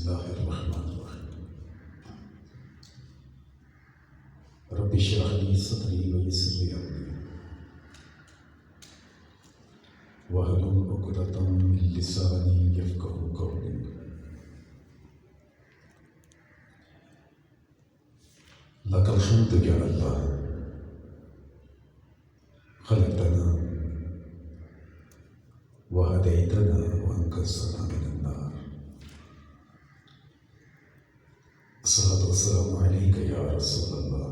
الله الرحمن الرحيم رب اشرح لي صدري ويسر لي أمري واحلل عقدة من لساني يفقهوا قولي. لك الحمد يا الله خلقتنا وهديتنا وأنقذتنا من النار. الصلاة والسلام عليك يا رسول الله.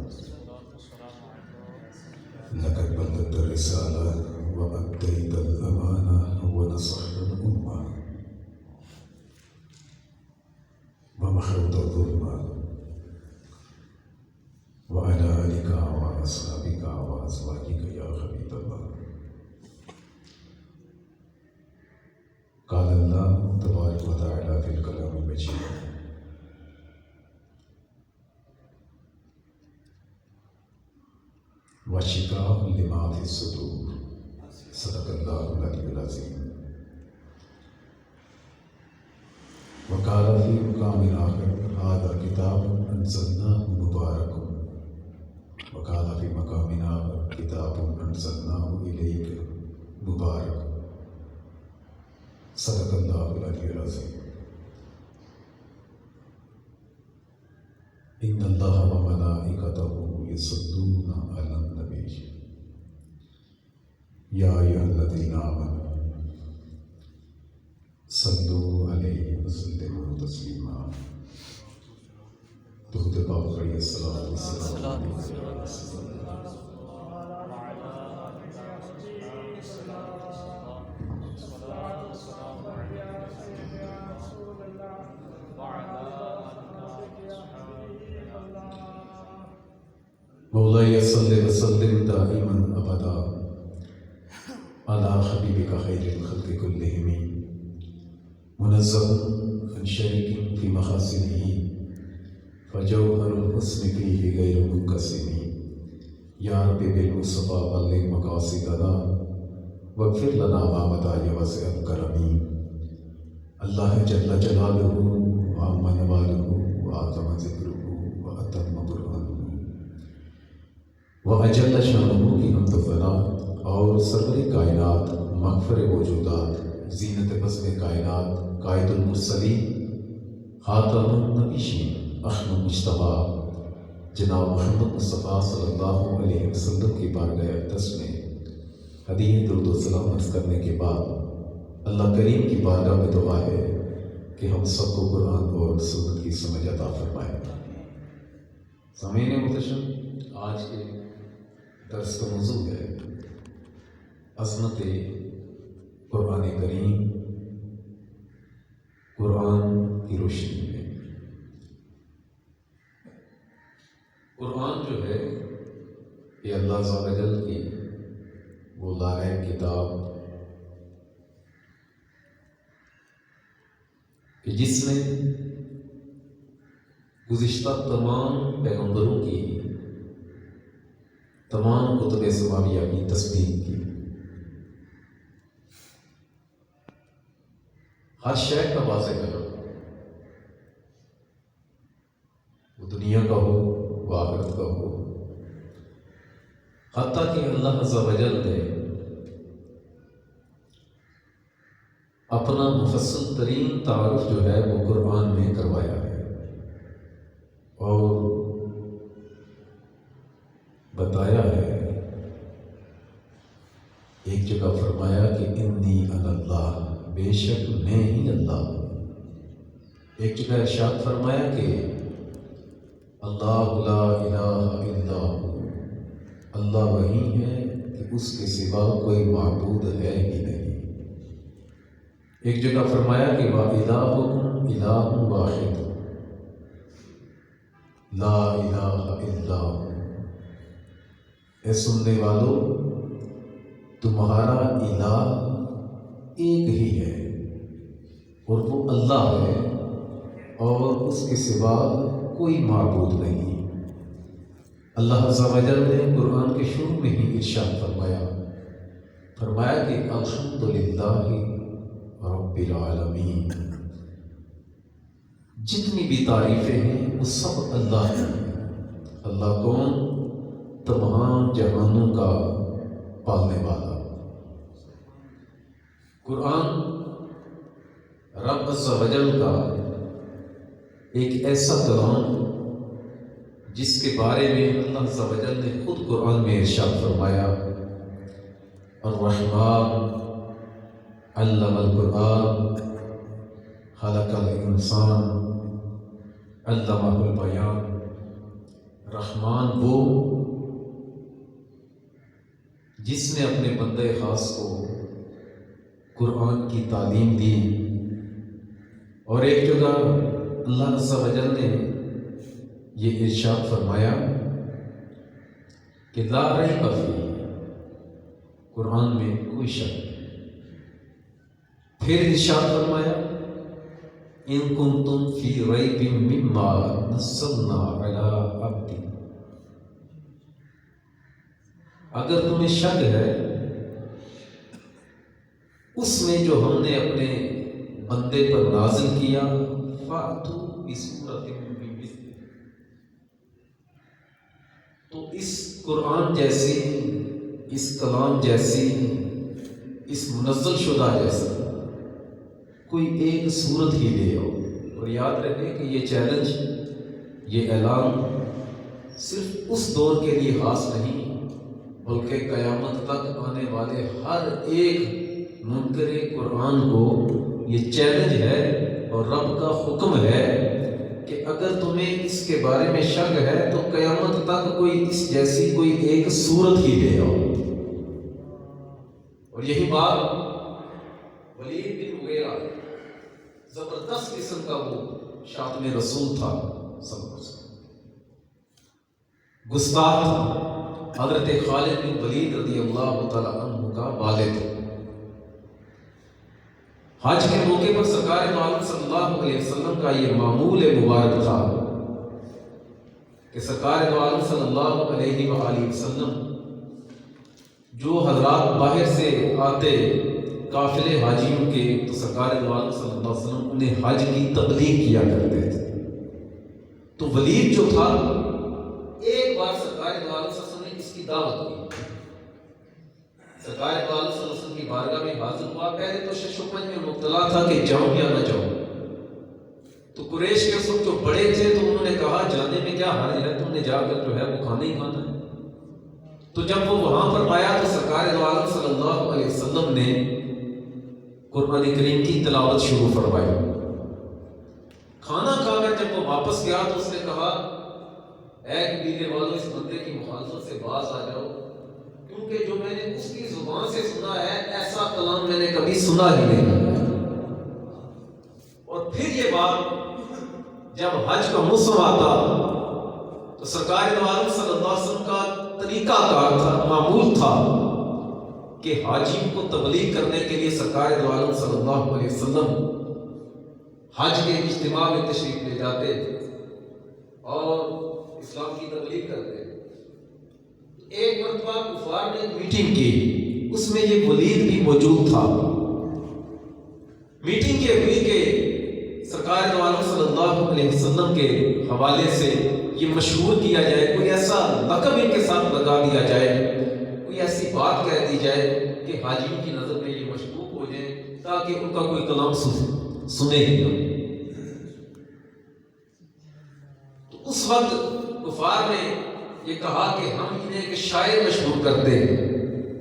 لقد بلغت الرسالة وأديت الأمانة ونصحت الأمة ومحوت الظلم وعلى آلك وأصحابك وأزواجك يا حبيب الله. قال الله تبارك وتعالى في الكلام المجيد: وشفاء لما في الصدور. صدق الله العلي العظيم. وقال في مقام آخر: هذا كتاب أنزلناه مبارك. وقال في مقام آخر: كتاب أنزلناه إليك مبارك. صدق الله العلي العظيم. إن الله وملائكته يصلون على النبي يا أيها الذين آمنوا صلوا عليه وسلموا تسليما. درود پاک پڑھیے. الصلاۃ والسلام علیہ مولاي صل وسلم دائما ابدا على حبيبك خير الخلق كلهم منزه عن شريك في محاسنه فجوهر الحسن فيه غير منقسم. يا رب بالمصطفى بلغ مقاصدنا واغفر لنا ما مضى يا واسع الكرم. الله جل جلاله وعم نواله وأعظم ذكره وأتم برهانه وأجل شانه کی حمد و ثنا اور سرور کائنات مغفر موجودات زینت بزم کائنات قائد المرسلین خاتم النبیین احمد مجتبیٰ جناب محمد مصطفیٰ صلی اللہ علیہ وسلم کی بارگاہ اقدس میں ہدیہ درود و سلام عرض کرنے کے بعد اللہ کریم کی بارگاہ میں دعا ہے کہ ہم سب کو قرآن اور سنت کی سمجھ عطا فرمائے. سامعین محترم، آج کے درس کا موضوع ہے عظمت قرآن کریم قرآن کی روشنی میں. قرآن جو ہے یہ اللہ عز و جل کی وہ لائق کتاب کہ جس نے گزشتہ تمام پیغمبروں کی تمام کتب سماویہ کی تصدیق کی. ہر شے کا واضح کرو، وہ دنیا کا ہو وہ آخرت کا ہو. حتیٰ کہ اللہ عز و جل نے اپنا مفصل ترین تعارف جو ہے وہ قرآن میں کروایا ہے اور بتایا ہے. ایک جگہ فرمایا کہ انی انا اللہ، بے شک میں ہی اللہ. ایک جگہ ارشاد فرمایا کہ اللہ لا الہ الا ہو، اللہ وہی ہے کہ اس کے سوا کوئی معبود ہے ہی نہیں. ایک جگہ فرمایا کہ وَإِلَٰهُكُمْ إِلَٰهٌ وَاحِدٌ لا الہ الا ہو. اے سننے والو، تمہارا الہ ایک ہی ہے اور وہ اللہ ہے اور اس کے سوا کوئی معبود نہیں. اللہ عز و جل نے قرآن کے شروع میں ہی ارشاد فرمایا کہ الحمدللہ رب العالمین، جتنی بھی تعریفیں ہیں وہ سب اللہ کی ہیں۔ اللہ کون؟ تمام جہانوں کا پالنے والا۔ قرآن رب عز و جل کا ایک ایسا کلام جس کے بارے میں اللہ عز و جل نے خود قرآن میں ارشاد فرمایا، الرحمن علم القرآن خلق الانسان علمہ البیان۔ رحمان وہ جس نے اپنے بندے خاص کو قرآن کی تعلیم دی۔ اور ایک جگہ اللہ عز و جل نے یہ ارشاد فرمایا کہ لا ریب فیہ، قرآن میں کوئی شک نہیں۔ پھر ارشاد فرمایا ان کنتم فی ریب مما نزلنا علی عبدنا، اگر تمہیں شک ہے اس میں جو ہم نے اپنے بندے پر نازل کیا، فَأْتُوا بِسُورَةٍ مِّن مِّثْلِهِ، تو اس قرآن جیسی، اس کلام جیسی، اس منزل شدہ جیسی کوئی ایک صورت ہی لے آؤ۔ اور یاد رکھیں کہ یہ چیلنج، یہ اعلان صرف اس دور کے لیے خاص نہیں، بلکہ قیامت تک آنے والے ہر ایک منکر قرآن کو یہ چیلنج ہے اور رب کا حکم ہے کہ اگر تمہیں اس کے بارے میں شک ہے تو قیامت تک کوئی اس جیسی کوئی ایک صورت ہی لے آؤ۔ اور یہی بات ولید بن مغیرہ، زبردست قسم کا وہ شاتم رسول تھا، صلی اللہ علیہ وسلم، گستاخ تھا، حضرت خالد بن ولید رضی اللہ تعالی عنہ کا والد۔ حج کے موقع پر سرکار دو عالم صلی اللہ علیہ وسلم کا یہ معمول مبارک تھا کہ سرکار دو عالم صلی اللہ علیہ وآلہ وسلم جو حضرات باہر سے آتے قافلے حاجیوں کے، تو سرکار دو عالم صلی اللہ علیہ وسلم انہیں حج کی تبلیغ کیا کرتے تھے۔ تو ولید جو تھا، ایک بار سرکار دو عالم صلی اللہ علیہ وسلم نے اس کی دعوت کی، سرکار دو عالم صلی اللہ علیہ وسلم کی بارگاہ میں حاضر ہوا۔ پہلے تو شش و پنج میں مبتلا تھا کہ جاؤں یا نہ جاؤں۔ تو قریش کے اس وقت جو بڑے تھے تو انہوں نے کہا جانے میں کیا حرج ہے، تم نے جا کر جو ہے وہ کھانا ہی کھانا ہے۔ تو جب وہ وہاں پر آیا تو سرکار دو عالم صلی اللہ علیہ وسلم نے قرآن کریم کی تلاوت شروع فرمائی۔ کھانا کھا کر جب وہ واپس گیا تو اس نے کہا اے قبیلے والوں، اس بندے کی مخالفت سے باز آ جاؤ، کیونکہ جو میں نے اس کی زبان سے سنا ہے ایسا کلام میں نے کبھی سنا ہی نہیں۔ اور پھر یہ بات جب حج کا موسم آتا تو سرکار دو عالم صلی اللہ علیہ وسلم کا طریقہ کار تھا، معمول تھا کہ حاجیوں کو تبلیغ کرنے کے لیے سرکار دو عالم صلی اللہ علیہ وسلم حج کے اجتماع میں تشریف لے جاتے اور اسلام کی تبلیغ کرتے۔ ایک مرتبہ کفار نے میٹنگ کی، اس میں یہ ولید بھی موجود تھا۔ میٹنگ یہ ہوئی کہ سرکار دو عالم صلی اللہ علیہ وسلم کے حوالے سے یہ مشہور کیا جائے، کوئی ایسا لقب ان کے ساتھ لگا دیا جائے، کوئی ایسی بات کہہ دی جائے کہ حاجیوں کی نظر میں یہ مشکوک ہو جائیں تاکہ ان کا کوئی کلام سنے ہی نہ۔ تو اس وقت کفار نے یہ کہا کہ ہم انہیں ایک شاعر مشہور کرتے ہیں۔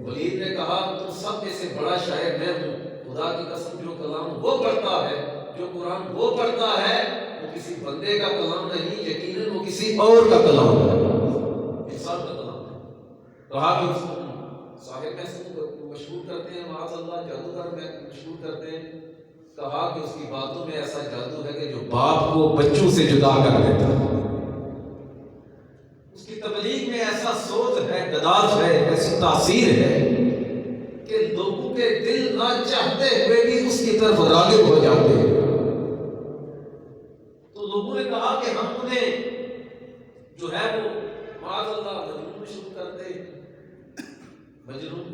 ولید نے کہا تم سب میں سے بڑا شاعر میں ہوں، خدا کی قسم جو کلام وہ پڑھتا ہے، جو قرآن وہ پڑھتا ہے، وہ کسی بندے کا کلام نہیں، یقیناً وہ کسی اور کا کلام ہے، انسان کا کلام ہے۔ کہا کہ اس کو صاحب محسوس مشہور کرتے ہیں، معاذ اللہ جادوگر میں مشہور کرتے ہیں۔ کہا کہ اس کی باتوں میں ایسا جادو ہے کہ جو باپ کو بچوں سے جدا کر دیتا ہے، اس کی تبلیغ میں ایسا سوز ہے، گداز ہے، ایسی تاثیر ہے کہ لوگوں کے دل نہ چاہتے ہوئے بھی اس کی طرف راغب ہو جاتے ہیں۔ تو لوگوں نے کہا کہ ہم انہیں جو ہے وہ معاذ اللہ مجنون شروع کرتے، مجنون۔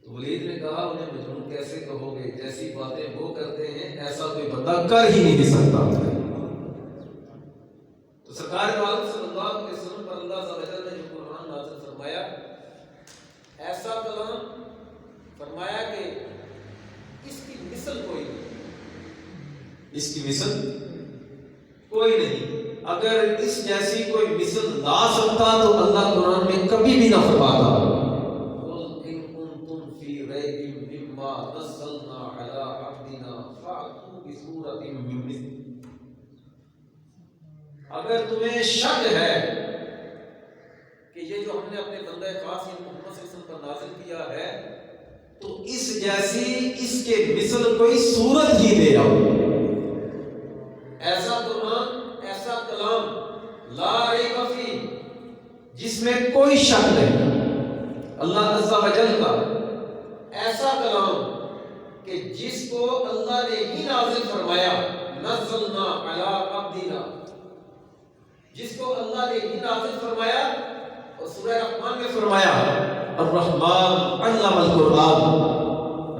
تو ولید نے کہا انہیں مجنون کیسے کہو گے، جیسی باتیں وہ کرتے ہیں ایسا کوئی بندہ کر ہی نہیں سکتا۔ تو سرکار دو عالم صلی اللہ علیہ وسلم پر اللہ عز و جل نے جو قرآن نازل فرمایا، ایسا کلام فرمایا کہ اس کی مثل کوئی نہیں، اس کی مثل کوئی نہیں۔ اگر اس جیسی کوئی مثل لا سکتا تو اللہ قرآن میں کبھی بھی نہ فرماتا۔ قُلْ إِن كُنتُمْ فِي رَيْبٍ مِّمَّا نَزَّلْنَا عَلَىٰ عَبْدِنَا فَأْتُوا بِسُورَةٍ مِّن مِّثْلِهِ۔ اگر تمہیں شک ہے کہ یہ جو ہم نے اپنے بندہ خاص محمد صلی اللہ علیہ وسلم پر نازل کیا ہے تو اس جیسی اس کے مثل کوئی صورت ہی لے آؤ۔ ایسا قرآن، ایسا کلام لا ریب فیہ، جس میں کوئی شک نہیں، اللہ عز و جل کا ایسا کلام کہ جس کو اللہ نے ہی نازل فرمایا، نزلنا علی عبدنا، جس کو اللہ نے ہی نازل فرمایا، اور سورہ رحمان میں فرمایا الرحمن علم القرآن،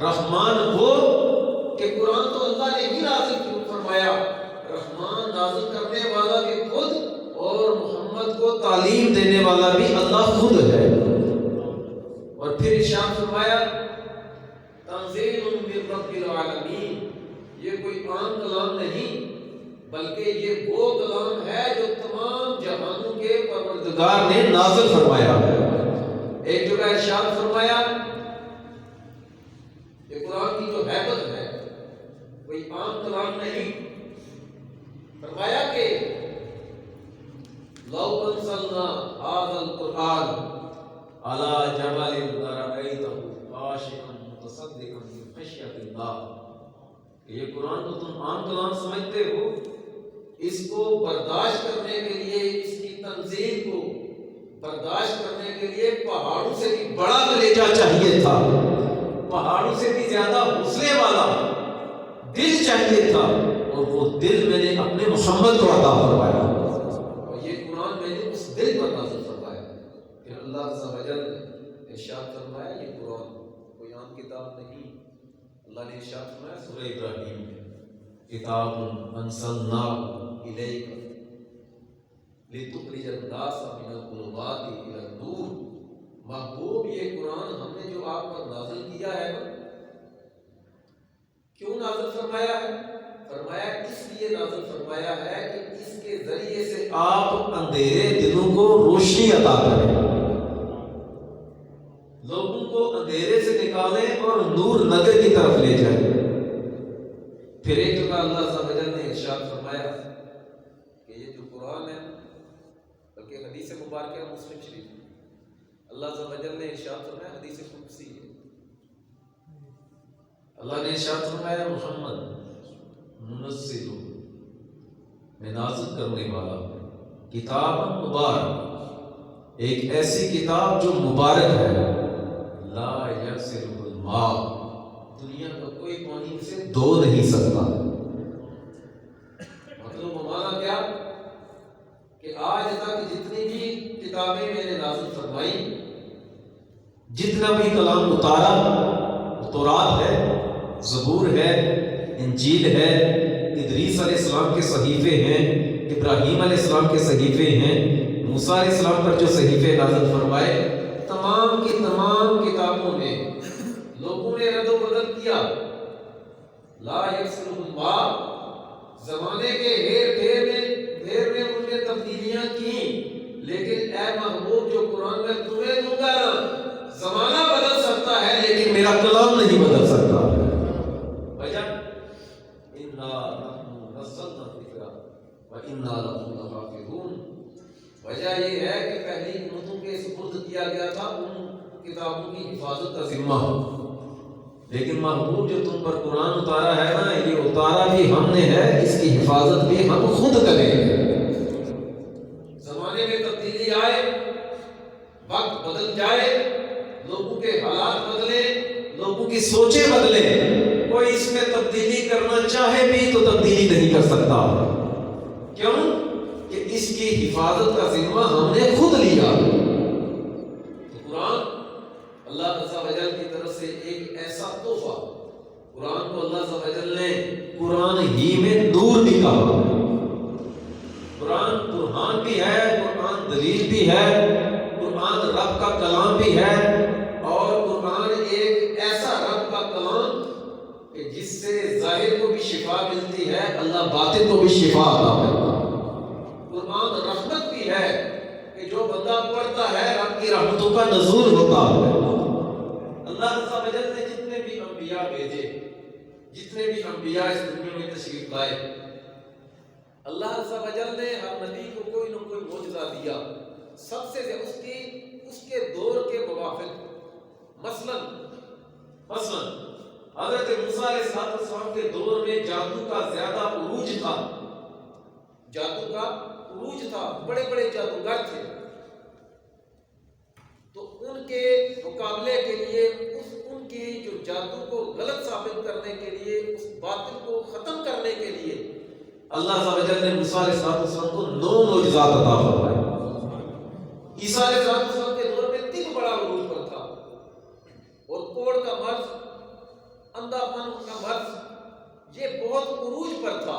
رحمان وہ کہ قرآن تو اللہ نے ہی نازل فرمایا، رحمان نازل کرنے والا بھی خود اور محمد کو تعلیم دینے والا بھی اللہ خود ہے۔ اور پھر ارشاد فرمایا تنزیل من رب العالمین، یہ کوئی عام کلام نہیں بلکہ یہ وہ کلام ہے جو تمام جہانوں کے پروردگار نے نازل فرمایا ہے۔ ایک جگہ ارشاد فرمایا کہ قرآن کی جو حیبت ہے کوئی عام کلام نہیں، فرمایا کہ لو انزلنا هذا القرآن على جبل لرأيته خاشعا متصدعا من خشية الله، کہ یہ قرآن کو تم عام کلام سمجھتے ہو، اس کو برداشت کرنے کے لیے، اس کی تنزیل کو برداشت کرنے کے لیے پہاڑوں سے بھی بڑا کلیجہ چاہیے تھا، پہاڑوں سے بھی زیادہ حوصلے والا دل چاہیے تھا، اور وہ دل میں نے اپنے محمد کو عطا فرمایا، اور یہ قرآن میں نے اس دل پر نازل فرمایا۔ پھر اللہ عز و جل نے ارشاد فرمایا یہ قرآن کوئی عام کتاب نہیں، اللہ نے ارشاد فرمایا سورہ ابراہیم میں کتاب انزلناہ الیک لتخرج الناس من الظلمات الی النور، محبوب یہ قرآن ہم نے جو آپ پر نازل کیا ہے نا، کیوں نازل فرمایا ہے؟ فرمایا اس لیے نازل فرمایا ہے کہ اس کے ذریعے سے آپ اندھیرے دلوں کو روشنی عطا کریں، لوگوں کو اندھیرے سے نکالیں اور نور نگر کی طرف لے جائیں۔ پھر ایک جگہ اللہ عز و جل نے ارشاد فرمایا کہ یہ جو قرآن ہے، بلکہ حدیث مبارکہ مسلم شریف، اللہ عز و جل نے ارشاد فرمایا حدیث قدسی ہے، اللہ نے ارشاد فرمایا محمد منزل، میں نازل کرنے والا کتاب مبارک، ایک ایسی کتاب جو مبارک ہے، لا یغسلہ الماء، دنیا کا کوئی پانی اسے دھو نہیں سکتا۔ مطلب ہمارا کیا کہ آج تک جتنی بھی کتابیں میں نے نازل فرمائی، جتنا بھی کلام اتارا، تورات ہے، زبور ہے، انجیل ہے، ادریس علیہ السلام کے صحیفے ہیں، ابراہیم علیہ السلام کے صحیفے ہیں، موسیٰ علیہ السلام پر جو صحیفے نازل فرمائے، تمام کی تمام کتابوں میں لوگوں نے رد و بدل کیا، لا یغسلہ الماء، زمانے کے ہیر پھیر میں ان میں تبدیلیاں کی، لیکن اے محبوب جو قرآن میں تمہیں دوں گا نا، زمانہ بدل سکتا ہے لیکن میرا کلام نہیں بدل سکتا۔ وجہ اِنَّا نَحْنُ نَزَّلْنَا الذِّکْرَ وَإِنَّا لَهُ لَحَافِظُونَ، وجہ یہ ہے کہ پہلی امتوں کے سپرد کیا گیا تھا ان کتابوں کی حفاظت کا ذمہ، لیکن محبوب جو تم پر قرآن اتارا ہے نا، یہ اتارا بھی ہم نے ہے، اس کی حفاظت بھی ہم خود کریں گے۔ زمانے میں تبدیلی آئے، وقت بدل جائے، لوگوں کے حالات بدلے، لوگوں کی سوچیں بدلے، کوئی اس میں تبدیلی کرنا چاہے بھی تو تبدیلی نہیں کر سکتا۔ کیوں؟ کہ اس کی حفاظت کا ذمہ ہم نے خود لیا۔ تو قرآن اللہ عز و جل کی طرف سے ایک ایسا تحفہ، قرآن کو اللہ عز و جل نے قرآن ہی میں نور بھی کہا۔ قرآن برہان بھی ہے، قرآن دلیل بھی ہے، قرآن رب کا کلام بھی ہے، اور قرآن ایک ایسا رب کا کلام کہ جس سے ظاہر کو بھی شفا ملتی ہے، اللہ باطن کو بھی شفا عطا کرتا ہے۔ قرآن رحمت بھی ہے کہ جو بندہ پڑھتا ہے رب کی رحمتوں کا نزول ہوتا ہے۔ اللہ عز و جل نے جتنے بھی انبیاء بھیجے، جتنے بھی انبیاء اس دنیا میں تشریف لائے، اللہ عز و جل نے ہر نبی کو کوئی نہ کوئی معجزہ دیا، سب سے اس کے دور کے موافق۔ مثلا حضرت موسیٰ علیہ السلام کے دور میں جادو کا زیادہ عروج تھا، بڑے بڑے جادوگر تھے، تو ان کے مقابلے کے لیے ان کی جو جادو کو غلط ثابت کرنے کے لیے، اس باطل کو ختم کرنے کے لیے اللہ عز و جل نے موسیٰ علیہ السلام کو 9 معجزات عطا فرمائے۔ عیسیٰ علیہ السلام کے دور میں طب بڑا عروج پر تھا، اور کوڑ کا مرض، اندھا پن کا مرض، یہ بہت عروج پر تھا،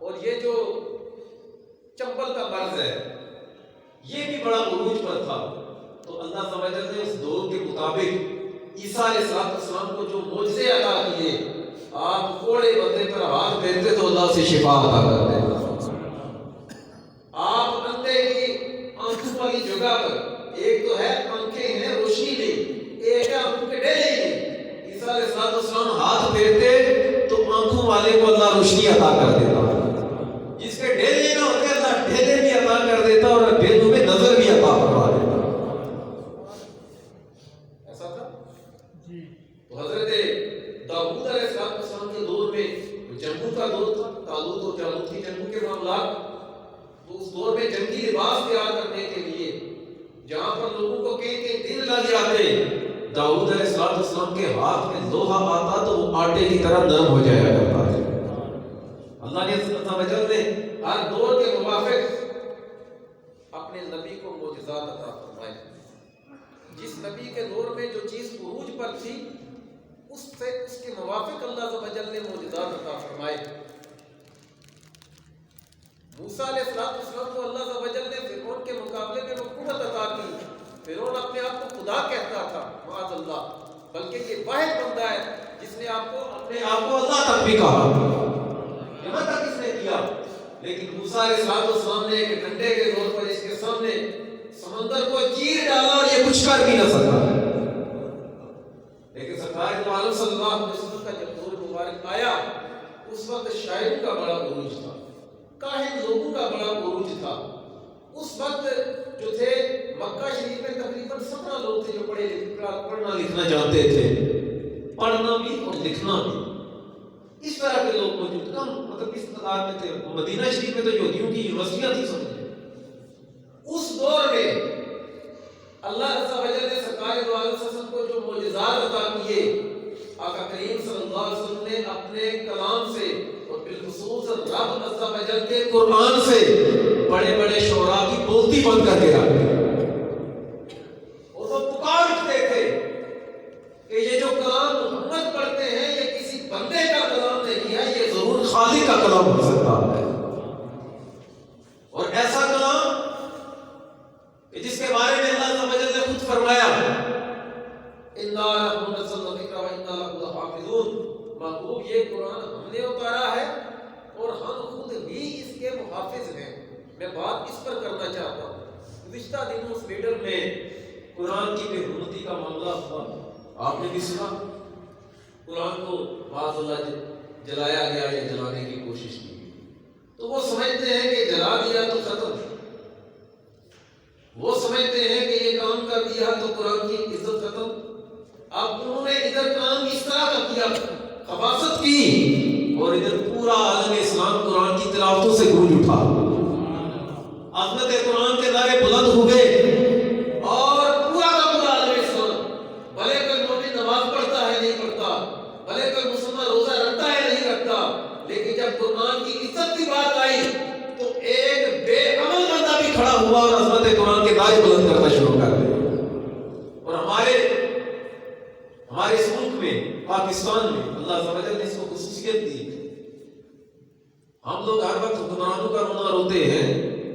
اور یہ جو چمبل کا مرض ہے یہ بھی بڑا عروج پر تھا۔ تو اللہ عز و جل نے اس دور کے مطابق عیسیٰ علیہ السلام کو جو معجزے عطا کیے، آپ کوڑے بندے پر ہاتھ پھیرتے تو اللہ سے شفا عطا کرتے، آپ اندھے کی آنکھوں والی جگہ پر، ایک تو ہے آنکھیں ہیں روشنی نہیں، ایک ہے آنکھوں کے ڈیلے نہیں، عیسیٰ علیہ السلام ہاتھ پھیرتے تو آنکھوں والے کو اللہ روشنی عطا کر دیتا، جس کے ڈیلے نہ ہوتے اللہ ڈیلے بھی عطا کر دیتا اور بینوں میں نظر بھی عطا فرما دیتا۔ ایسا تھا تو حضرت داؤد علیہ السلام کے دور میں جنگوں کا دور تھا، طالوت اور جالوت کی جنگوں کے معاملات، تو اس دور میں جنگی لباس تیار کرنے کے لیے جہاں پر لوگوں کو کئی دن لگ جاتے، داؤد علیہ السلام کے ہاتھ میں لوہا آتا تو وہ آٹے کی طرح نرم ہو جایا کرتا ہے۔ اللہ نے عز و جل نے ہر دور کے موافق اپنے نبی کو معجزات عطا فرمائے۔ جس نبی کے دور میں جو چیز عروج پر تھی، اس کے موافق اللہ عز و جل نے معجزات عطا فرمائے۔ موسیٰ علیہ السلام کو اللہ عز و جل نے فرعون کے مقابلے میں وہ قوت عطا کی، فرعون اپنے آپ کو خدا کہتا تھا، معاذ اللہ، بلکہ یہ واحد بندہ ہے جس نے اپنے آپ کو اللہ تک بھی کہا، یہاں تک اس نے کیا، لیکن موسیٰ علیہ السلام نے ایک ڈنڈے کے زور پر اس کے سامنے سمندر کو چیر ڈالا اور یہ کچھ کر بھی نہ سکا۔ لیکن سرکار دو عالم صلی اللہ علیہ وسلم کا جب دور مبارک آیا، اس وقت شاعروں کا بڑا عروج تھا، کاہن لوگوں کا بڑا عروج تھا۔ اس وقت جو تھے مکہ شریف میں تقریباً 17 لوگ تھے جو پڑھنا لکھنا جانتے تھے، پڑھنا بھی اور لکھنا بھی، اس طرح کے لوگ موجود، کم مطلب اس تعداد میں تھے۔ مدینہ شریف میں تو یہودیوں کی یونیورسٹیاں تھی سمجھے۔ اس دور میں اللہ عز و جل نے سرکار دو عالم صلی اللہ علیہ وسلم کو جو معجزات عطا کیے، آقا کریم صلی اللہ علیہ وسلم نے اپنے کلام سے اور بالخصوص رب عز و جل کے قرآن سے بڑے بڑے شعراء کی بولتی بند کر کے رکھ دی، اور وہ پکار اٹھتے تھے کہ یہ جو کلام محمد پڑھتے ہیں یہ کسی بندے کا کلام نہیں ہے، یہ ضرور خالق کا کلام ہو سکتا ہے، اور ایسا کلام کہ جس کے بارے میں اللہ عز و جل نے خود فرمایا، اِنَّا نَحْنُ نَزَّلْنَا الذِّکْرَ وَإِنَّا لَهُ لَحَافِظُونَ، محبوب یہ قرآن ہم نے اتارا ہے اور ہم خود بھی اس کے محافظ ہیں۔ میں بات اس پر کرنا چاہتا ہوں، گزشتہ دنوں اس میڈل میں قرآن کی بے حرمتی کا معاملہ ہوا، آپ نے بھی سنا، قرآن کو معاذ اللہ جلایا گیا یا جلانے کی کوشش کی، تو وہ سمجھتے ہیں کہ جلا دیا تو ختم، وہ سمجھتے ہیں کہ یہ کام کر دیا تو قرآن کی عزت ختم۔ اب انہوں نے ادھر کام اس طرح کا کیا، خباثت کی، اور ادھر پورا عالم اسلام قرآن کی تلاوتوں سے گونج اٹھا، عظمت قرآن کے نعرے بلند ہوئے، اور پورا کا پورا عالم اسلام، بھلے کوئی مومن نماز پڑھتا ہے نہیں پڑھتا، بھلے کوئی مسلمان روزہ رکھتا ہے نہیں رکھتا، لیکن جب قرآن کی عزت کی بات آئی تو ایک بے عمل بندہ بھی کھڑا ہوا اور عظمت قرآن کے نعرے بلند کرنا شروع کر دیا۔ اور ہمارے وقت حکمرانوں کا رونا روتے ہیں،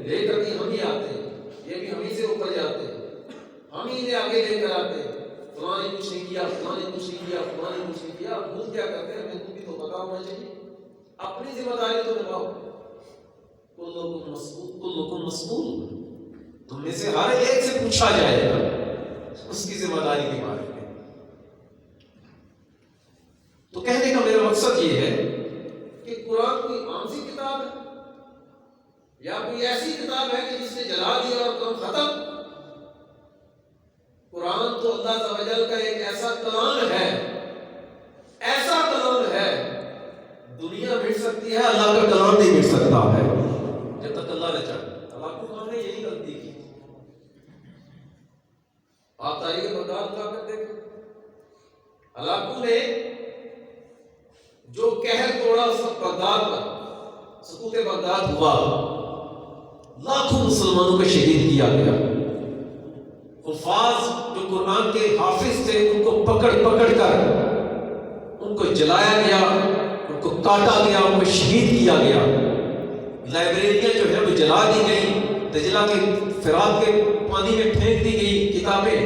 لے کر کے ہم ہی آتے ہیں، یہ بھی ہم ہی سے اوپر جاتے ہیں، ہم ہی انہیں آگے لے کر آتے ہیں، فلاں نے کچھ نہیں کیا، فلاں نے کچھ نہیں کیا، فلاں نے کچھ نہیں کیا. خود کیا کرتے ہیں ہمیں خود بھی تو پتا ہونا چاہیے. اپنی ذمہ داری تو نبھاؤ. کلکم مسئول، تم میں سے ہر ایک سے پوچھا جائے گا اس کی ذمہ داری کے بارے میں. تو کہنے کا میرا مقصد یہ ہے کہ قرآن کوئی عام سی کتاب ہے یا کوئی ایسی کتاب ہے کہ جس نے جلا دیا اور کام ختم. قرآن تو اللہ عز و جل کا ایک ایسا کلام ہے، ایسا کلام ہے، دنیا مٹ سکتی ہے، اللہ کا کلام نہیں مٹ سکتا ہے جب تک اللہ نہ چاہے. اللہ نے یہی غلطی کی. آپ تاریخ بغداد اٹھا کر دیکھیں، ہلاکو نے جو قہر توڑا اس وقت بغداد پر، سقوط بغداد ہوا، لاکھوں مسلمانوں کو شہید کیا گیا. حفاظ جو قرآن کے حافظ تھے ان کو پکڑ پکڑ کر ان کو جلایا گیا، ان کو کاٹا گیا، ان کو شہید کیا گیا. لائبریریاں جو ہے وہ جلا دی گئی، دجلہ کے فرات کے پانی میں پھینک دی گئی کتابیں.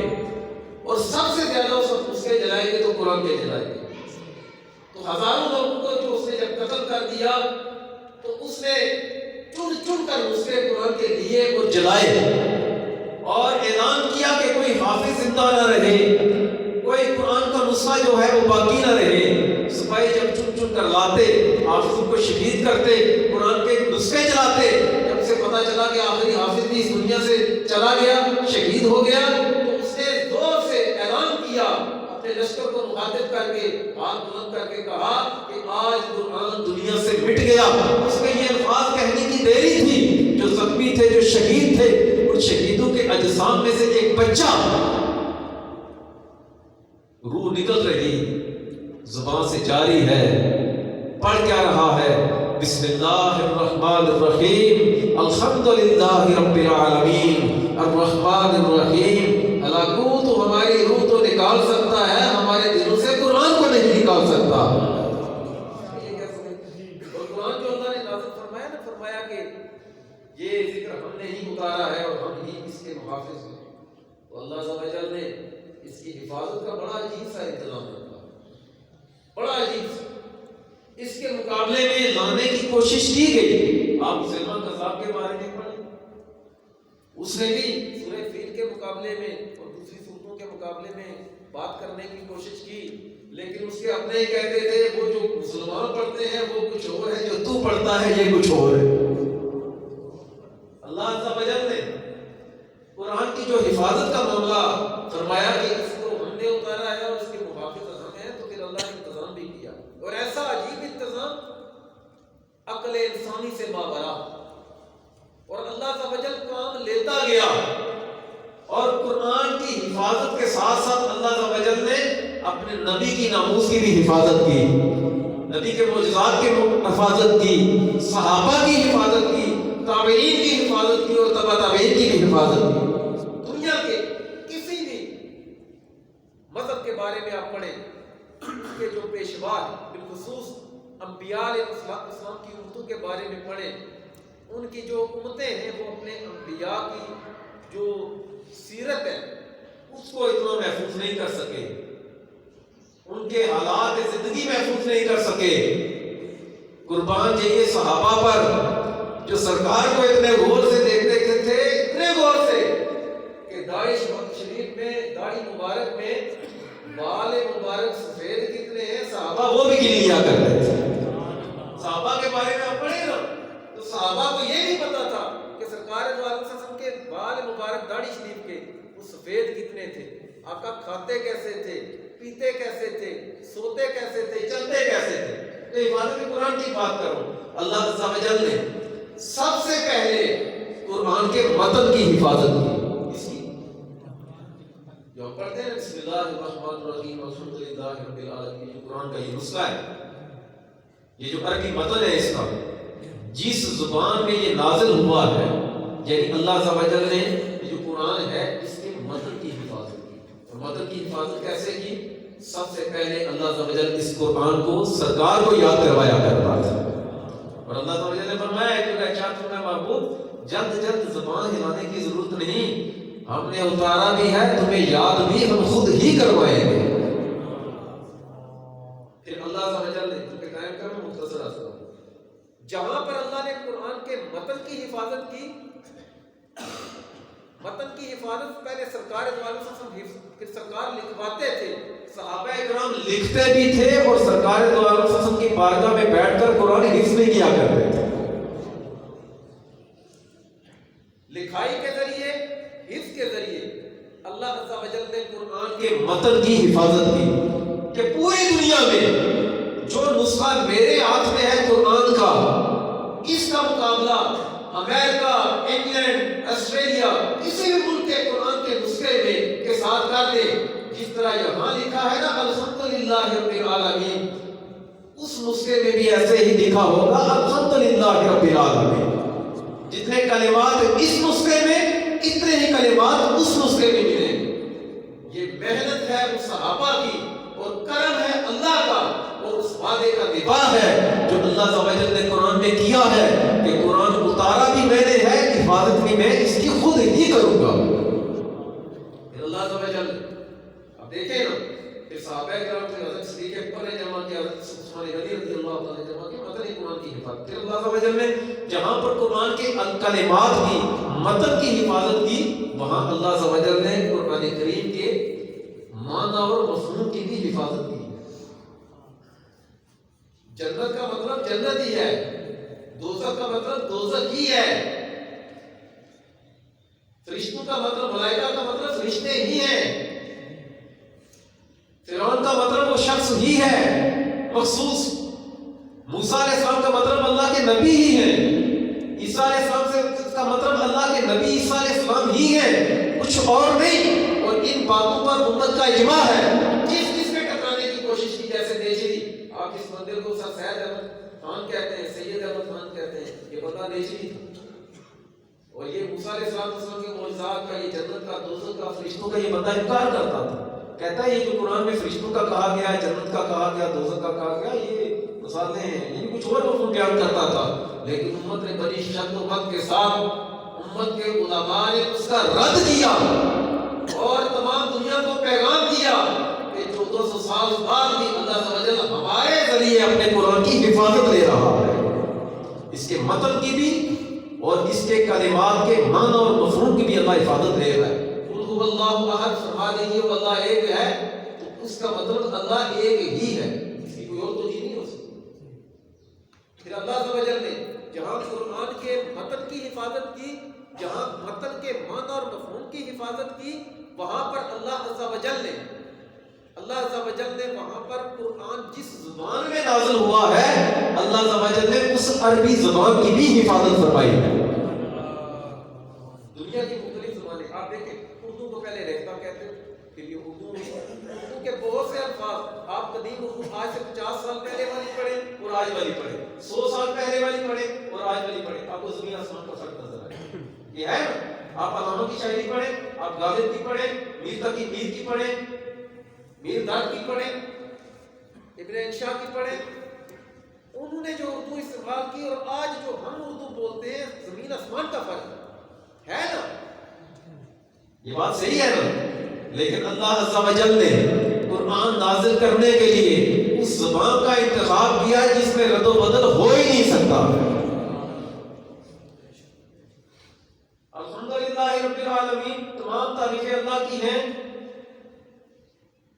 اور سب سے زیادہ اس کے جلائے گئے تو قرآن کے جلائے گئے. تو ہزاروں لوگوں کو جو اس نے جب قتل کر دیا تو اس نے چن چن کر اس کے قرآن کے لیے وہ جلائے اور اعلان کیا کہ کوئی حافظ زندہ نہ رہے، کوئی قرآن کا نسخہ جو ہے وہ باقی نہ رہے. سپاہی جب چن چن کر لاتے، حافظوں کو شہید کرتے، قرآن کے نسخے جلاتے. جب سے پتا چلا کہ آخری حافظ بھی اس دنیا سے چلا گیا، شہید ہو گیا، تو اس نے زور سے اعلان کیا، اپنے لشکر کو مخاطب کر کے ہاتھ بلند کر کے کہا کہ آج قرآن دنیا سے مٹ گیا. اس میں یہ الفاظ کہنے کی دیری تھی. جو زخمی تھے، جو شہید تھے، ان شہیدوں کے اجسام میں سے ایک بچہ، روح نکل رہی، زبان سے جاری ہے، پڑھ کیا رہا ہے، بسم اللہ الرحمن الرحیم، الحمدللہ رب العالمین الرحمن الرحیم. ہلاکو تو ہماری روح تو نکال سکتا ہے، ہمارے دلوں سے قرآن کو نہیں نکال سکتا. اور قرآن جو اللہ نے نازل فرمایا نا، فرمایا کہ یہ ذکر ہم نے ہی اتارا ہے اور ہم ہی اس کے محافظ ہیں. تو اللہ عز و جل نے اس کی حفاظت کا بڑا عجیب سا انتظام رکھا، بڑا عجیب سا. اس کے مقابلے میں لانے کی کوشش کی گئی. آپ سلمان قذاب کے بارے میں پڑھیں، اس نے بھی سورہ فیل کے مقابلے میں اور دوسری سورتوں کے مقابلے میں بات کرنے کی کوشش کی، لیکن اس کے اپنے ہی کہتے تھے وہ جو مسلمان پڑھتے ہیں وہ کچھ اور ہے، جو تو پڑھتا ہے یہ کچھ اور ہے. اللہ عز و جل نے قرآن کی جو حفاظت کا معاملہ فرمایا کہ اس کو ہم نے اتارا ہے اور اس کے محافظ ہم ہیں، تو پھر اللہ نے انتظام بھی کیا. اور ایسا عجیب انتظام عقل انسانی سے ماورا. اور اللہ عز و جل کام لیتا گیا، اور قرآن کی حفاظت کے ساتھ ساتھ اللہ عز و جل نے اپنے نبی کی ناموس کی بھی حفاظت کی، نبی کے معجزات کی حفاظت کی، صحابہ کی حفاظت کی، تابعین کی حفاظت کی اور تبع تابعین کی بھی حفاظت کی. دنیا کے کسی بھی مذہب کے بارے میں آپ پڑھیں، اس کے جو پیشوا ہیں، بالخصوص انبیاء علیہ السلام کی امتوں کے بارے میں پڑھیں، ان کی جو امتیں ہیں وہ اپنے انبیاء کی جو سیرت ہے اس کو اتنا محفوظ نہیں کر سکے، ان کے حالات زندگی محفوظ نہیں کر سکے. قربان جائیے صحابہ پر جو سرکار کو اتنے غور سے دیکھتے تھے، اتنے غور سے کہ داڑھی شریف میں، داڑھی مبارک میں بال مبارک سفید کتنے ہیں، صحابہ وہ بھی گن لیا کرتے تھے. صحابہ کے بارے میں آپ پڑھیں نا تو صحابہ کو یہ نہیں پتا تھا کہ سرکار دو عالم وسلم کے بال مبارک داڑھی شریف کے وہ سفید کتنے تھے، آقا کھاتے کیسے تھے، پیتے کیسے تھے، سوتے کیسے تھے، چلتے کیسے تھے. تو حفاظت قرآن کی بات کرو، اللہ عز و جل نے سب سے پہلے قرآن کے متن کی حفاظت کی. اس کی جو ہم پڑھتے ہیں بسم اللہ الرحمن الرحیم الحمدللہ رب العالمین، جو قرآن کا یہ نسخہ ہے، یہ جو عربی متن ہے اس کا، جس زبان میں یہ نازل ہوا ہے، یعنی اللہ عز و جل نے جو قرآن ہے اس کے متن کی حفاظت کی. اور متن کی حفاظت کیسے کی؟ سب سے پہلے اللہ عز و جل اس قرآن کو سرکار کو یاد کروایا کرتا تھا. اور اللہ تعالیٰ نے فرمایا ہے کہ ارشاد فرمایا محبوب جلد جلد زبان ہلانے کی ضرورت نہیں، ہم نے اتارا بھی ہے تمہیں یاد بھی ہم خود ہی کروائیں گے۔ پھر اللہ عز و جل نے کیونکہ قائم کرنا مختصر اثر جہاں پر اللہ نے قرآن کے متن کی حفاظت کی، متن کی حفاظت پہلے سرکار دو عالم صلی اللہ علیہ وسلم پھر سرکار لکھواتے تھے، صحابہ کرام لکھتے بھی تھے اور سرکار دو عالم صلی اللہ علیہ وسلم کی بارگاہ میں بیٹھ کر قرآن حفظ بھی کیا کرتے تھے۔ لکھائی کے ذریعے، حفظ کے ذریعے اللہ عز و جل نے قرآن کے متن کی حفاظت کی کہ پوری دنیا میں جو نسخہ میرے ہاتھ میں ہے قرآن کا، اس کا مقابلہ امریکہ، انگلینڈ، آسٹریلیا کسی بھی ملک کے قرآن کے نسخے میں کے ساتھ کر دے، جس طرح یہاں لکھا ہے نا الحمدللہ رب العالمین، اس نسخے میں بھی ایسے ہی لکھا ہوگا الحمدللہ رب العالمین۔ جتنے کلمات اس نسخے میں اتنے ہی کلمات اس نسخے میں ملیں گے۔ یہ محنت ہے اس صحابہ کی اور کرم ہے اللہ کا اور اس وعدے کا نباہ ہے جو اللہ عز و جل نے قرآن میں کیا ہے کہ قرآن اتارا بھی میں نے ہے، حفاظت بھی میں اس کی خود ہی کروں گا۔ اللہ عز و جل اب دیکھیں نا کہ صحابہ کرام نے حضرت صدیق اکبر نے جمع کیا، حضرت عثمان غنی رضی اللہ تعالیٰ نے جمع کیا متن قرآن کی حفاظت۔ پھر اللہ عز و جل نے جہاں پر قرآن کے کلمات کی متن کی حفاظت کی، وہاں اللہ عز و جل نے قرآن کریم کے معنی اور مفہوم کی بھی حفاظت کی۔ جنت کا مطلب جنت ہی ہے، دوزخ کا مطلب دوزخ ہی ہے، فرشتوں کا مطلب ملائکہ کا مطلب فرشتے ہی ہیں، فرعون کا مطلب وہ شخص ہی ہے مخصوص، موسیٰ علیہ السلام کا مطلب اللہ کے نبی ہی ہیں، عیسیٰ علیہ السلام سے کا مطلب اللہ کے نبی عیسیٰ علیہ السلام ہی ہیں، کچھ اور نہیں۔ اور ان باتوں پر امت کا اجماع ہے۔ جس میں ٹکرانے کی کوشش کی، جیسے نیچری، آپ اس مندر کو سر سید احمد خان کہتے ہیں، سید احمد خان کہتے ہیں، یہ بندہ نیچری تھا، اور یہ موسیٰ علیہ السلام کے معجزات کا، یہ جنت کا، دوزخ کا، فرشتوں کا یہ بندہ انکار کرتا تھا، کہتا ہے یہ جو قرآن میں فرشتوں کا کہا گیا ہے، جنت کا کہا گیا، دوزخ کا کہا گیا، یہ مثالیں ہیں، یعنی کچھ اور مفہوم بیان کرتا تھا۔ لیکن امت نے بڑی شد و وقت کے ساتھ، امت کے علماء نے اس کا رد کیا اور تمام دنیا کو پیغام دیا کہ 1400 سال بعد بھی اللہ عز و جل ہمارے ذریعے اپنے قرآن کی حفاظت لے رہا ہے، اس کے متن کی بھی اور اس کے کلمات کے معنی اور مفہوم کی بھی اللہ حفاظت لے رہا ہے۔ قل هو اللہ احد، فرما دیجیے وہ اللہ ایک ہے، تو اس کا مطلب اللہ ایک ہی ہے، اس کی کوئی اور توجیہ نہیں ہو سکتی۔ پھر اللہ عز و جل نے جہاں قرآن کے متن کی حفاظت کی، جہاں متن کے معنی اور مفہوم کی حفاظت کی، وہاں پر اللہ عز و جل نے وہاں پر قرآن جس زبان میں نازل ہوا ہے، اللہ عز و جل نے اس عربی زبان کی بھی حفاظت فرمائی ہے۔ دنیا کی مختلف زبانیں آپ دیکھیں، اردو کو پہلے ریختہ کہتے ہیں، پھر یہ اردو کے بہت سے الفاظ آپ قدیم اردو آج سے 50 سال پہلے والی پڑھیں اور آج والی پڑھیں، 100 سال پہلے والی پڑھیں اور آج والی پڑھیں، آپ کو زمین آسمان کا فرق نظر آئے۔ یہ ہے نا، آپ علامہ کی شاعری پڑھیں، آپ غالب کی پڑھیں، میر تقی میر کی پڑھیں، میر داد کی پڑھیں، ابن انشاء کی پڑھیں، انہوں نے جو اردو استعمال کی اور آج جو ہم اردو بولتے ہیں، زمین آسمان کا فرق ہے نا۔ یہ بات صحیح ہے نا، لیکن اللہ عز و جل نے قرآن نازل کرنے کے لیے اس زبان کا انتخاب کیا جس میں رد و بدل ہو ہی نہیں سکتا۔ الحمدللہ رب العالمین، تمام تعریفیں اللہ کی ہیں۔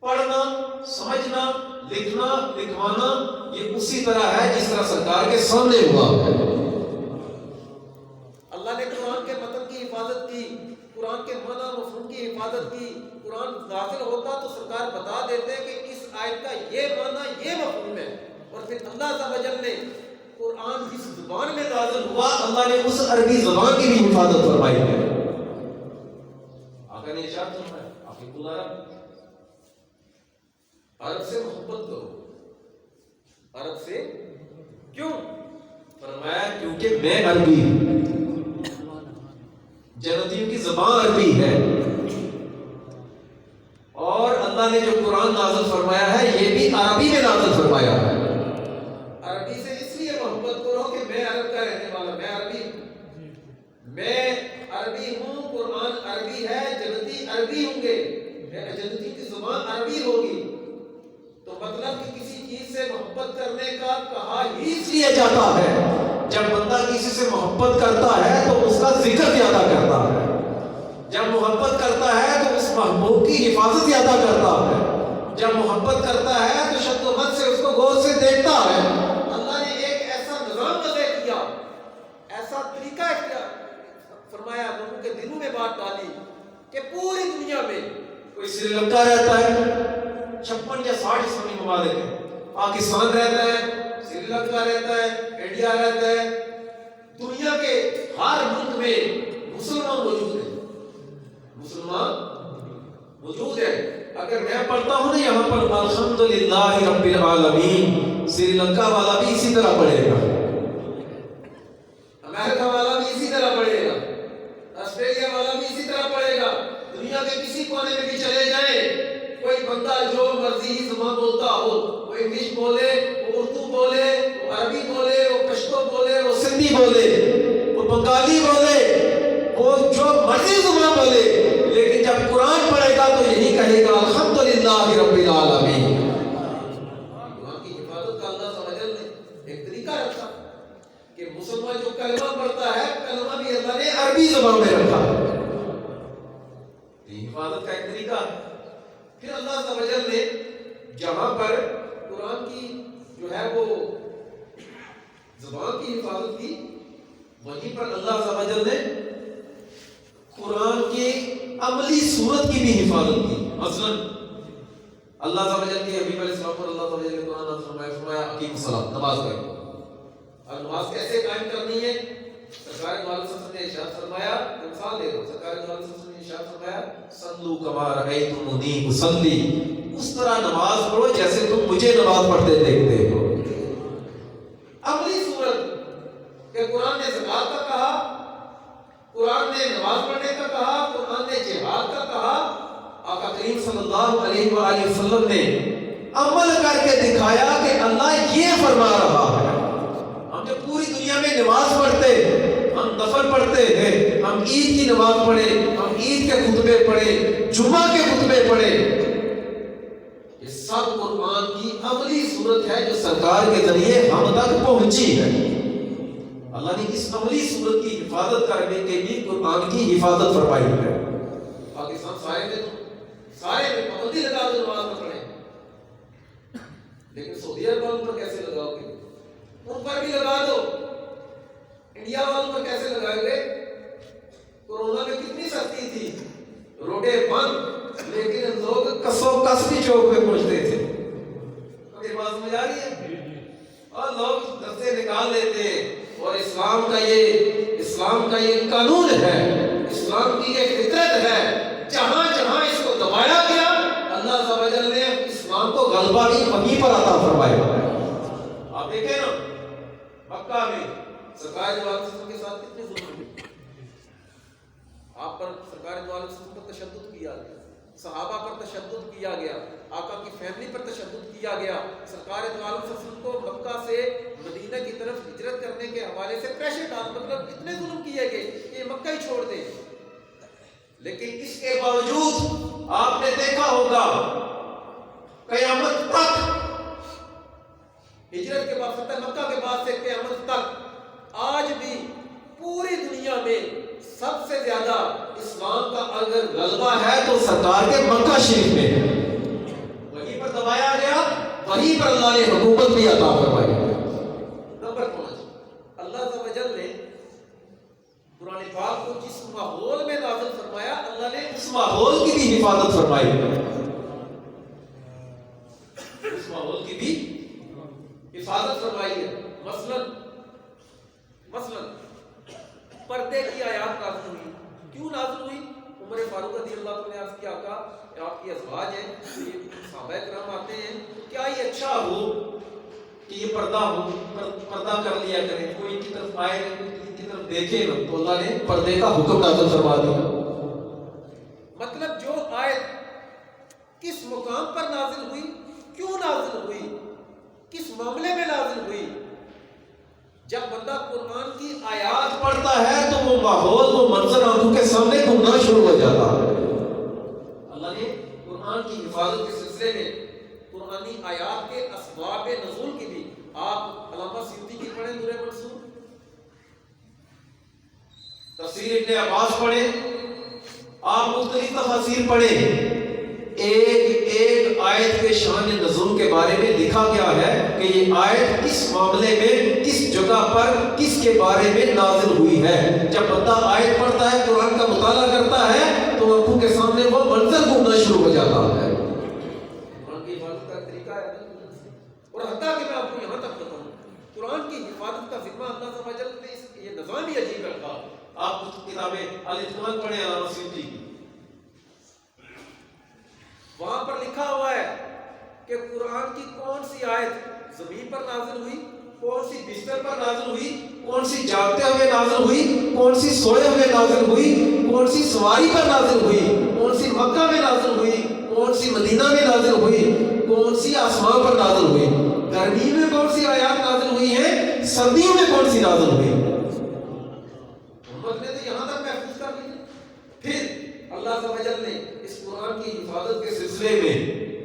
پڑھنا، سمجھنا، لکھنا، لکھوانا یہ اسی طرح ہے جس طرح سرکار کے سامنے ہوا ہے۔ اللہ نے قرآن کے متن کی حفاظت کی، قرآن کے معنی مفہوم کی حفاظت کی۔ قرآن نازل ہوتا تو سرکار بتا دیتے کہ اس آیت کا یہ معنی، یہ مفہوم ہے، اور پھر اللہ عز و جل نے قرآن جس زبان میں نازل ہوا، اللہ نے اس عربی زبان کی بھی حفاظت فرمائی ہے۔ آقا نے ارشاد فرمایا، حفیظ اللہ عرب سے محبت کرو۔ عرب سے کیوں؟ فرمایا کیونکہ میں عربی ہوں، جنتیوں کی زبان عربی ہے، اور اللہ نے جو قرآن نازل فرمایا ہے یہ بھی عربی میں نازل فرمایا ہے۔ عربی سے اس لیے محبت کرو کہ میں میں عربی ہوں، قرآن عربی ہے، جنتی عربی ہوں گے، جنتی کی زبان عربی ہوگی، تو مطلب کہ کسی چیز سے محبت کرنے کا کہا ہی اس لیے جاتا ہے جب بندہ کسی سے محبت کرتا ہے تو اس کا ذکر زیادہ کرتا ہے، جب محبت کرتا ہے تو اس محبوب کی حفاظت زیادہ کرتا ہے، جب محبت کرتا ہے تو شد و مد سے اس کو غور سے دیکھتا ہے۔ اللہ نے ایک ایسا نظام وضع کیا، ایسا طریقہ اختیار فرمایا، لوگوں کے دلوں میں بات ڈالی کہ پوری دنیا میں کوئی سری لنکا رہتا ہے، 56 یا 60 اسلامی ممالک ہیں، پاکستان رہتا ہے، سری لنکا رہتا ہے، انڈیا رہتا ہے، دنیا کے ہر ملک میں مسلمان موجود ہیں، مسلمان موجود ہے۔ اگر میں پڑھتا ہوں نا یہاں پر الحمدللہ رب العالمین، سری لنکا والا بھی اسی طرح پڑھے گا، امریکہ والا بھی اسی طرح پڑھے گا، آسٹریلیا والا بھی اسی طرح پڑھے گا، دنیا کے کسی کونے میں بھی چلے جائیں، کوئی بندہ جو مرضی ہی زبان بولتا ہو، وہ انگلش بولے، وہ اردو بولے، وہ عربی بولے، وہ پشتو بولے، وہ سندھی بولے، وہ بنگالی بولے، وہ جو مرضی زبان بولے، لیکن جب قرآن پڑھے گا تو یہی کہے گا الحمدللہ رب العالمین۔ قرآن کی حفاظت کا اللہ سبحانہ نے ایک طریقہ رکھا کہ مسلمان جو کلمہ پڑھتا ہے، کلمہ بھی اللہ نے عربی زبان میں رکھا، حفاظت کا ایک طریقہ۔ پھر اللہ عز و جل نے جہاں پر قرآن کی جو ہے وہ زبان کی حفاظت کی، وہیں پر اللہ عز و جل نے قرآن کی عملی صورت کی بھی حفاظت کی۔ مثلا اللہ عز و جل کے حبیب علیہ السلام پر اللہ تعالیٰ نے قرآن نازل فرمایا، فرمایا اقیم الصلاۃ، نماز پڑھو۔ اور نماز کیسے قائم کرنی ہے؟ سرکار دو عالم صلی اللہ علیہ وسلم نے ارشاد فرمایا، مثال دے رہا ہوں، سرکار دو عالم صلی اللہ علیہ وسلم نے ارشاد فرمایا، صلو کما رأیتمونی اصلی، اس طرح نماز پڑھو جیسے تم مجھے نماز پڑھتے دیکھتے ہو۔ عملی صورت کہ قرآن نے زکات کا کہا، قرآن نے نماز پڑھنے کا کہا، قرآن نے جہاد کا کہا، آقا کریم صلی اللہ علیہ وآلہ وسلم نے عمل کر کے دکھایا کہ اللہ یہ فرما رہا ہے۔ ہم جب پوری دنیا میں نماز پڑھتے، ہم نفل پڑھتے ہیں، ہم عید کی نماز پڑھے، ہم عید کے خطبے پڑھے، جمعہ کے خطبے پڑھے، یہ سب قرآن کی عملی صورت ہے جو سرکار کے ذریعے ہم تک پہنچی ہے۔ اللہ نے اس عملی صورت کی حفاظت کرنے کے لیے قرآن کی حفاظت فرمائی ہے۔ پاکستان سارے میں پابندی لگا دو نماز نہ پڑھیں، لیکن سعودی عرب والوں پر کیسے لگاؤ گے؟ ان پر بھی لگا دو، انڈیا والوں پر کیسے لگائیں گے؟ کورونا میں کتنی سختی تھی، روڈیں بند، لیکن لوگ کسو کس بھی چوک پہ پہنچتے تھے۔ میری بات سمجھ آ رہی ہے؟ اور لوگ دستے نکال لیتے، اور اسلام کا یہ قانون ہے، اسلام کی یہ فطرت ہے، جہاں جہاں اس کو دبایا گیا، اللہ عز و جل نے اسلام کو غلبہ بھی وہیں پر عطا فرمایا۔ آپ دیکھیں نا مکہ میں سرکار دو عالم وسلم کے ساتھ کتنے ظلم ہوئے، آپ پر سرکار دو عالم وسلم پر تشدد کیا گیا، صحابہ پر تشدد کیا گیا، آقا کی فیملی پر تشدد کیا گیا، سرکار دو عالم وسلم کو مکہ سے مدینہ کی طرف ہجرت کرنے کے حوالے سے پریشر ڈال، مطلب اتنے ظلم کیے گئے کہ یہ مکہ ہی چھوڑ دے، لیکن اس کے باوجود آپ نے دیکھا ہوگا قیامت تک، ہجرت کے بعد فتح مکہ کے بعد سے قیامت تک آج بھی پوری دنیا میں سب سے زیادہ اسلام کا اگر غلبہ ہے تو سرکار کے مکہ شریف میں ہے، وہیں پر دبایا گیا، وہیں پر اللہ نے حکومت بھی عطا فرمائی۔ نمبر 5، اللہ عز و جل نے قرآن پاک کو جس ماحول میں نازل فرمایا، اللہ نے اس ماحول کی بھی حفاظت فرمائی ہے، اس ماحول کی بھی حفاظت فرمائی ہے۔ مثلا پردے کی آیات نازل ہوئی، کیوں نازل ہوئی؟ عمر فاروق رضی اللہ عنہ نے عرض کیا، آقا آپ کی ازواج ہیں، یہ صحابہ کرام آتے ہیں، تو کیا یہ اچھا ہو کہ یہ پردہ کر لیا کریں، کوئی ان کی طرف آئے نہ، کوئی ان کی طرف دیکھے نہ، تو اللہ نے پردے کا حکم نازل فرما دیا۔ مطلب جو آیت کس مقام پر نازل ہوئی، کیوں نازل ہوئی، کس معاملے میں نازل ہوئی؟ جب بندہ قرآن کی آیات پڑھتا ہے تو وہ ماحول وہ منظر آنکھوں کے سامنے گھومنا شروع ہو جاتا ہے۔ اللہ نے قرآن کی حفاظت کے سلسلے میں قرآنی آیات کے اسباب نزول کی بھی، آپ علامہ سیوطی کی پڑھیں نور منصور، تفسیر ابن عباس پڑھیں، آپ مختلف تفاسیر پڑھیں، ایک ایک آیت کے شان نزول کے بارے میں لکھا گیا ہے کہ یہ آیت کس معاملے میں، کس جگہ پر، کس کے بارے میں نازل ہوئی ہے۔ جب بندہ آیت پڑھتا ہے، قرآن کا مطالعہ کرتا ہے، تو آنکھوں کے سامنے وہ منظر گھومنا شروع ہو جاتا ہے۔ قرآن کی حفاظت کا طریقہ ہے، اور حتیٰ کہ میں آپ کو یہاں تک بتاؤں، قرآن کی حفاظت کا ذمہ اللہ عز و جل نے یہ نظام ہی عجیب رکھا۔ آپ کچھ کتابیں الاتقان پڑھیں علامہ سیوطی کی، وہاں پر لکھا ہوا ہے کہ قرآن کی کون سی آیت زمین پر نازل ہوئی، کون سی بستر پر نازل ہوئی، کون سی جاگتے ہوئے نازل ہوئی، کون سی سوئے ہوئے نازل ہوئی، کون سی سواری پر نازل ہوئی، کون سی مکہ میں نازل ہوئی، کون سی مدینہ میں نازل ہوئی، کون سی آسمان پر نازل ہوئی، گرمی میں کون سی آیات نازل ہوئی ہیں، سردیوں میں کون سی نازل ہوئی۔ محمد نے تو یہاں تک محفوظ کر لی۔ پھر اللہ عز و جل نے اس قرآن کی حفاظت کے سلسلے میں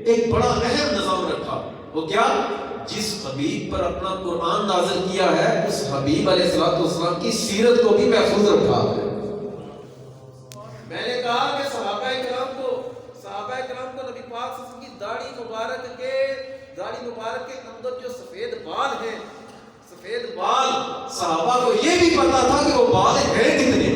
ایک بڑا اہم نظام رکھا، وہ کیا؟ جس حبیب پر اپنا قرآن نازل کیا ہے، اس حبیب علیہ السلام کی سیرت کو بھی محفوظ رکھا ہے۔ میں نے کہا کہ صحابہ کرام کو نبی پاک صلی اللہ علیہ وسلم کی داڑھی مبارک کے اندر جو سفید بال ہیں، سفید بال، صحابہ کو یہ بھی پتا تھا کہ وہ بال ہیں کتنے،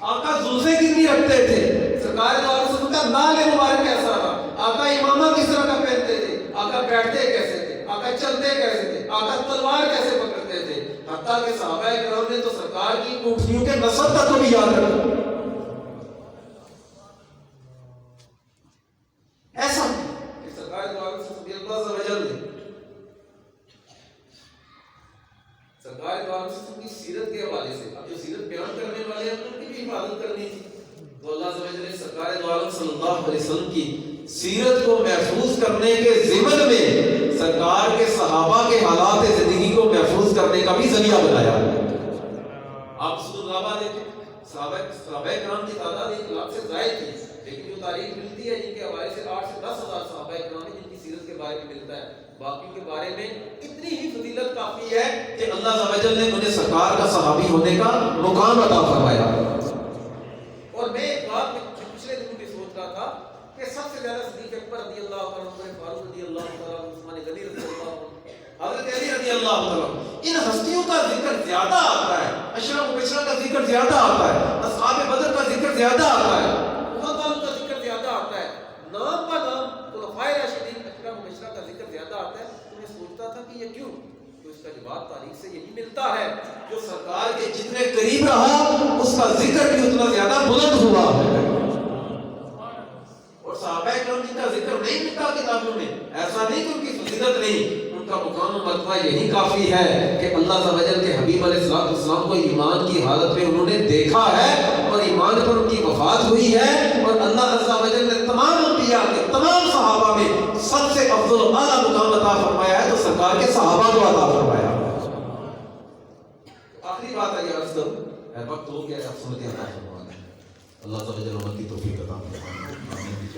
آقا زوزے کتنی رکھتے تھے، سرکار دو علیہ وسلم کا نال مبارک کیسا تھا، آقا امامہ کس طرح کا پہنتے تھے، آقا بیٹھتے کیسے تھے، آقا چلتے کیسے تھے، آقا تلوار کیسے پکڑتے تھے، حتیٰ کہ صحابہ کرام نے تو سرکار کی کوٹھیوں کے نسب تک کو بھی یاد رکھا۔ ایسا کہ سرکار دو علیہ وسلم اللہ عز و جل نے سرکار دو علیہ وسلم کی سیرت کے حوالے سے، اب جو سیرت بیان کرنے والے ہیں ان کی بھی حفاظت کرنی تھی، تو اللہ عز و جل نے سرکار دو عالم صلی اللہ علیہ وسلم کی سیرت کو محفوظ کرنے کے ضمن میں سرکار کے صحابہ کے حالات زندگی کو محفوظ کرنے کا بھی ذریعہ بنایا۔ آپ سورۃ الغابہ دیکھیں، صحابہ کرام کی تعداد 1 لاکھ سے زائد تھی، لیکن جو تاریخ ملتی ہے جن کے حوالے سے 8 سے 10 ہزار صحابہ کرام ہیں جن کی سیرت کے بارے میں ملتا ہے، باقی کے بارے میں اتنی ہی فضیلت کافی ہے کہ اللہ عز و جل نے انہیں سرکار کا صحابی ہونے کا مقام عطا فرمایا۔ اور میں ایک بات پچھلے دنوں بھی سوچ رہا تھا کہ سب سے زیادہ صدیق اکبر رضی اللہ عنہ، فاروق رضی اللہ عنہ، عثمان غنی رضی اللہ عنہ، حضرت علی رضی اللہ عنہ، ان ہستیوں کا ذکر زیادہ آتا ہے، اشرف مبشرہ کا ذکر زیادہ آتا ہے، اصحاب بدر کا ذکر زیادہ آتا ہے، احد والوں کا ذکر زیادہ آتا ہے، نام پر نام خلفائے راشدین اشرف مبشرہ کا ذکر زیادہ آتا ہے۔ تو میں سوچتا تھا کہ یہ کیوں؟ تو اس کا جواب تاریخ سے یہی ملتا ہے، جو سرکار کے جتنے قریب رہا اس کا ذکر بھی اتنا زیادہ بلند ہوا ہے، اور صحابہ کرام جن کا ذکر نہیں ملتا کتابوں میں، ایسا نہیں کہ ان کی فضیلت نہیں، ان کا مقام و مرتبہ یہی کافی ہے کہ اللہ عز و جل کے حبیب علیہ السلام کو ایمان کی حالت میں انہوں نے دیکھا ہے، اور ایمان پر ان کی وفات ہوئی ہے، اور اللہ عز و جل نے تمام انبیاء کے تمام صحابہ میں سب سے افضل و اعلیٰ مقام عطا فرمایا ہے تو سرکار کے صحابہ کو عطا فرمایا۔ آخری بات ہے یہ عرض کروں، وقت ہو گیا، آپ سمجھتے ہیں اللہ عز و جل کی توفیق عطا فرمائے۔